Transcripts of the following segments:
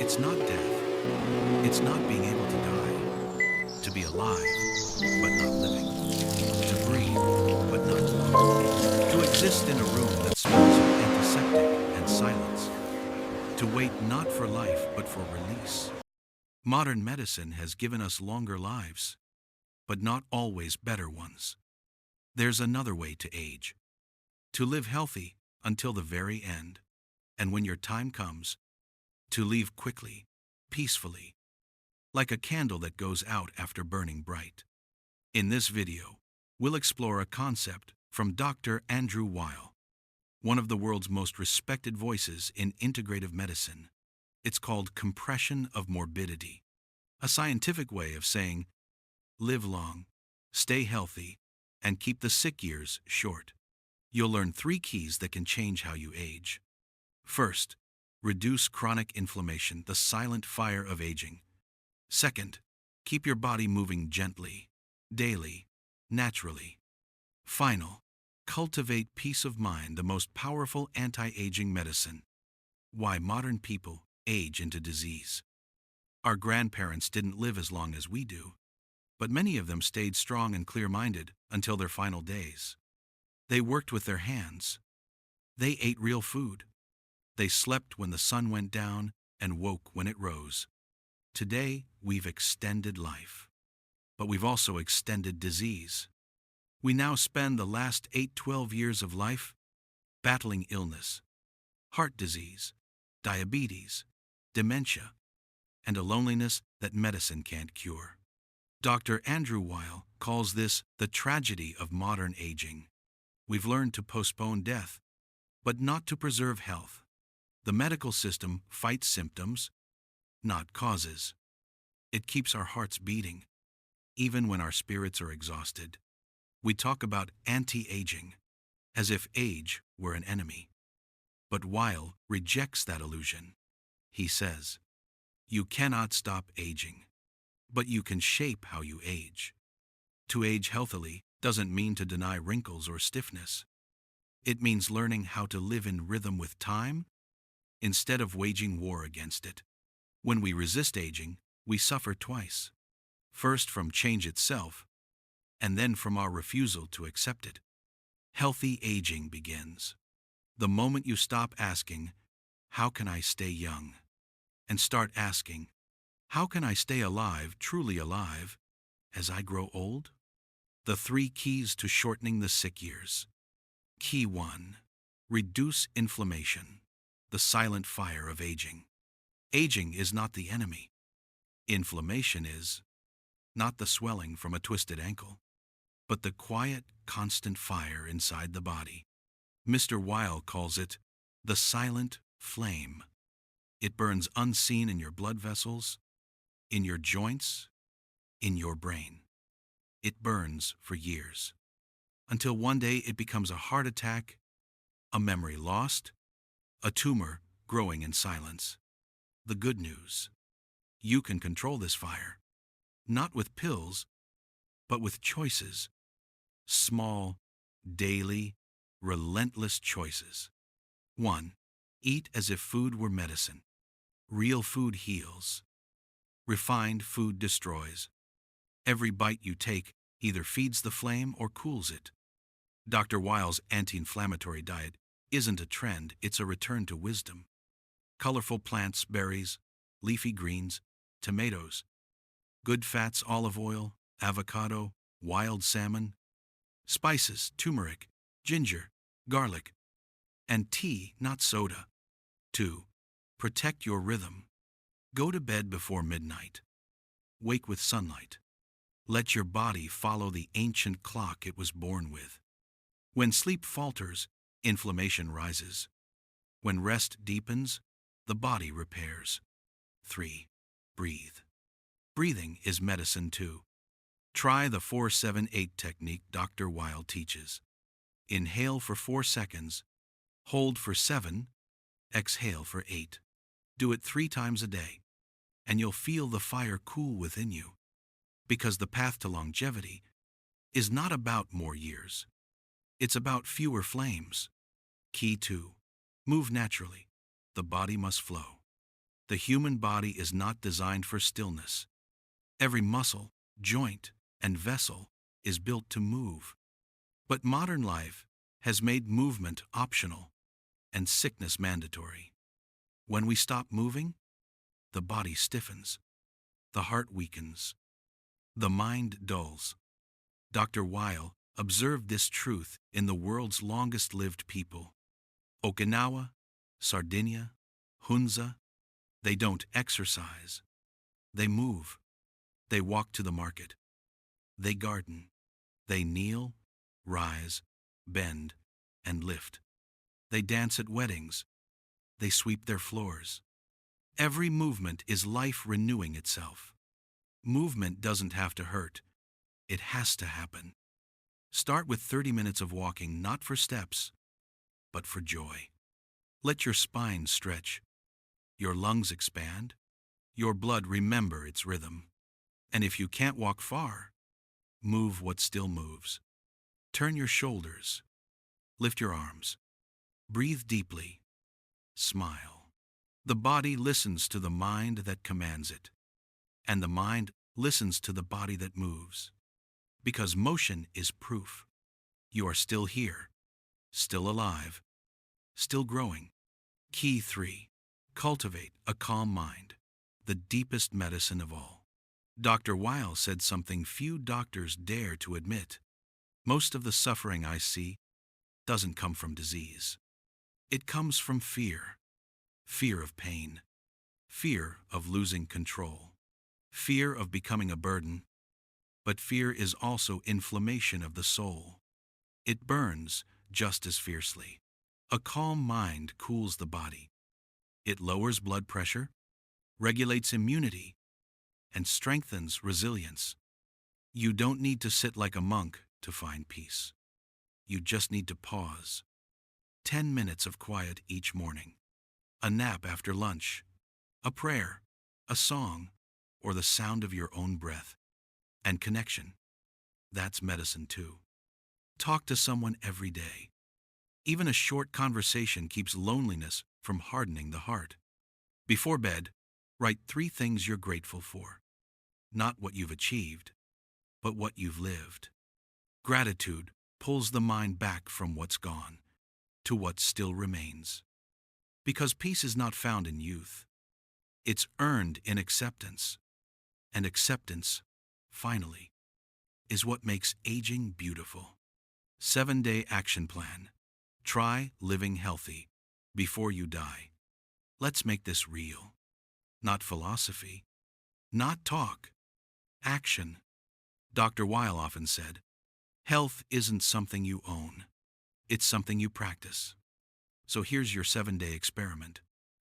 It's not death. It's not being able to die. To be alive, but not living. To breathe, but not walk. To exist in a room that smells of antiseptic and silence. To wait not for life, but for release. Modern medicine has given us longer lives, but not always better ones. There's another way to age. To live healthy until the very end. And when your time comes, to leave quickly, peacefully, like a candle that goes out after burning bright. In this video, we'll explore a concept from Dr. Andrew Weil, one of the world's most respected voices in integrative medicine. It's called compression of morbidity, a scientific way of saying, live long, stay healthy, and keep the sick years short. You'll learn 3 keys that can change how you age. First, reduce chronic inflammation, the silent fire of aging. Second, keep your body moving gently, daily, naturally. Final, cultivate peace of mind, the most powerful anti-aging medicine. Why modern people age into disease. Our grandparents didn't live as long as we do, but many of them stayed strong and clear-minded until their final days. They worked with their hands. They ate real food. They slept when the sun went down and woke when it rose. Today, we've extended life, but we've also extended disease. We now spend the last 8-12 years of life battling illness, heart disease, diabetes, dementia, and a loneliness that medicine can't cure. Dr. Andrew Weil calls this the tragedy of modern aging. We've learned to postpone death, but not to preserve health. The medical system fights symptoms, not causes. It keeps our hearts beating, even when our spirits are exhausted. We talk about anti-aging, as if age were an enemy. But Weil rejects that illusion. He says, you cannot stop aging, but you can shape how you age. To age healthily doesn't mean to deny wrinkles or stiffness. It means learning how to live in rhythm with time instead of waging war against it. When we resist aging, we suffer twice. First from change itself, and then from our refusal to accept it. Healthy aging begins the moment you stop asking, how can I stay young? And start asking, how can I stay alive, truly alive, as I grow old? The 3 keys to shortening the sick years. Key 1. Reduce inflammation, the silent fire of aging. Aging is not the enemy. Inflammation is not the swelling from a twisted ankle, but the quiet, constant fire inside the body. Mr. Weil calls it the silent flame. It burns unseen in your blood vessels, in your joints, in your brain. It burns for years, until one day it becomes a heart attack, a memory lost, a tumor growing in silence. The good news: you can control this fire, not with pills, but with choices. Small, daily, relentless choices. 1. Eat as if food were medicine. Real food heals. Refined food destroys. Every bite you take either feeds the flame or cools it. Dr. Weil's anti-inflammatory diet isn't a trend, it's a return to wisdom. Colorful plants, berries, leafy greens, tomatoes, good fats, olive oil, avocado, wild salmon, spices, turmeric, ginger, garlic, and tea, not soda. 2. Protect your rhythm. Go to bed before midnight. Wake with sunlight. Let your body follow the ancient clock it was born with. When sleep falters, inflammation rises. When rest deepens, the body repairs. 3. Breathe. Breathing is medicine too. Try the 4-7-8 technique Dr. Weil teaches. Inhale for 4 seconds, hold for 7, exhale for 8. Do it 3 times a day, and you'll feel the fire cool within you. Because the path to longevity is not about more years. It's about fewer flames. Key 2. Move naturally. The body must flow. The human body is not designed for stillness. Every muscle, joint, and vessel is built to move. But modern life has made movement optional and sickness mandatory. When we stop moving, the body stiffens, the heart weakens, the mind dulls. Dr. Weil observed this truth in the world's longest-lived people. Okinawa, Sardinia, Hunza, they don't exercise. They move. They walk to the market. They garden. They kneel, rise, bend, and lift. They dance at weddings. They sweep their floors. Every movement is life renewing itself. Movement doesn't have to hurt. It has to happen. Start with 30 minutes of walking, not for steps, but for joy. Let your spine stretch, your lungs expand, your blood remember its rhythm. And if you can't walk far, move what still moves. Turn your shoulders, lift your arms, breathe deeply, smile. The body listens to the mind that commands it, and the mind listens to the body that moves. Because motion is proof. You are still here, still alive, still growing. Key 3. Cultivate a calm mind, the deepest medicine of all. Dr. Weil said something few doctors dare to admit. Most of the suffering I see doesn't come from disease. It comes from fear. Fear of pain. Fear of losing control. Fear of becoming a burden. But fear is also inflammation of the soul. It burns just as fiercely. A calm mind cools the body. It lowers blood pressure, regulates immunity, and strengthens resilience. You don't need to sit like a monk to find peace. You just need to pause. 10 minutes of quiet each morning. A nap after lunch. A prayer, a song, or the sound of your own breath. And connection. That's medicine too. Talk to someone every day. Even a short conversation keeps loneliness from hardening the heart. Before bed, write 3 things you're grateful for. Not what you've achieved, but what you've lived. Gratitude pulls the mind back from what's gone to what still remains. Because peace is not found in youth. It's earned in acceptance. And acceptance, finally, is what makes aging beautiful. 7-day action plan. Try living healthy before you die. Let's make this real. Not philosophy. Not talk. Action. Dr. Weil often said, health isn't something you own. It's something you practice. So here's your 7-day experiment.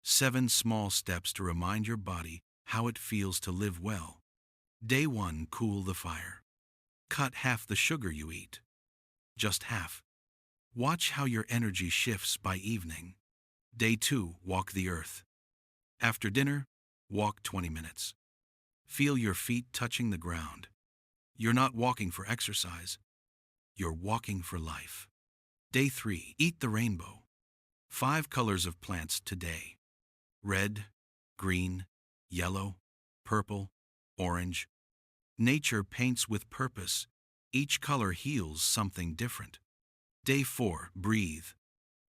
7 small steps to remind your body how it feels to live well. Day 1, cool the fire. Cut half the sugar you eat. Just half. Watch how your energy shifts by evening. Day 2, walk the earth. After dinner, walk 20 minutes. Feel your feet touching the ground. You're not walking for exercise. You're walking for life. Day 3, eat the rainbow. 5 colors of plants today. Red, green, yellow, purple, orange. Nature paints with purpose. Each color heals something different. Day 4, breathe.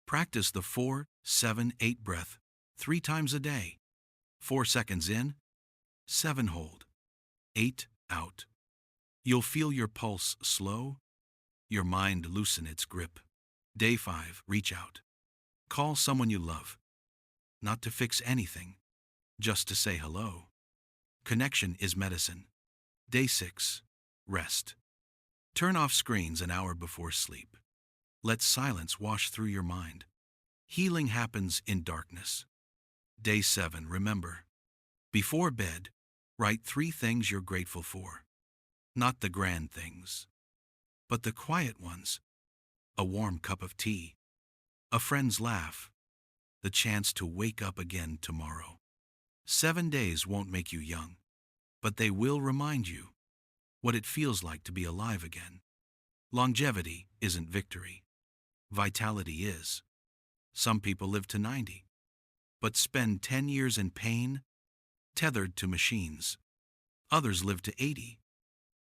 Practice the 4, 7, 8 breath 3 times a day. 4 seconds in, 7 hold, 8 out. You'll feel your pulse slow, your mind loosen its grip. Day 5, reach out. Call someone you love. Not to fix anything, just to say hello. Connection is medicine. Day 6, rest. Turn off screens an hour before sleep. Let silence wash through your mind. Healing happens in darkness. Day 7, remember. Before bed, write 3 things you're grateful for. Not the grand things, but the quiet ones. A warm cup of tea, a friend's laugh, the chance to wake up again tomorrow. 7 days won't make you young, but they will remind you what it feels like to be alive again. Longevity isn't victory. Vitality is. Some people live to 90. but spend 10 years in pain, tethered to machines. Others live to 80,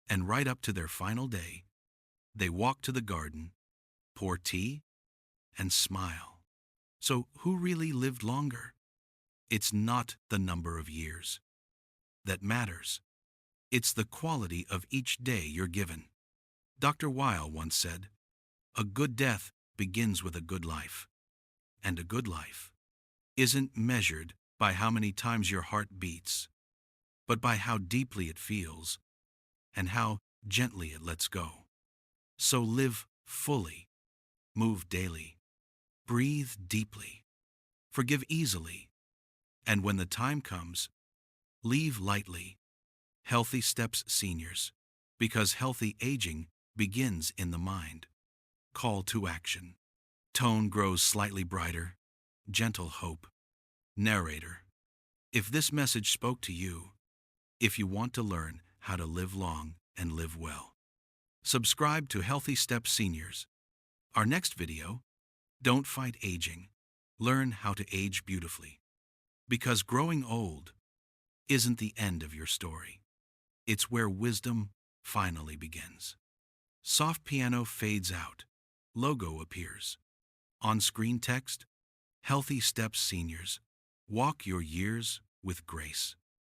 and right up to their final day, they walk to the garden, pour tea, and smile. So who really lived longer? It's not the number of years that matters. It's the quality of each day you're given. Dr. Weil once said, "A good death begins with a good life." And a good life isn't measured by how many times your heart beats, but by how deeply it feels and how gently it lets go. So live fully, move daily, breathe deeply, forgive easily, and when the time comes, leave lightly. Healthy Steps Seniors, because healthy aging begins in the mind. Call to action. Tone grows slightly brighter. Gentle hope. Narrator. If this message spoke to you, if you want to learn how to live long and live well, subscribe to Healthy Steps Seniors. Our next video, Don't Fight Aging. Learn how to age beautifully. Because growing old isn't the end of your story. It's where wisdom finally begins. Soft piano fades out. Logo appears. On-screen text, Healthy Steps Seniors. Walk your years with grace.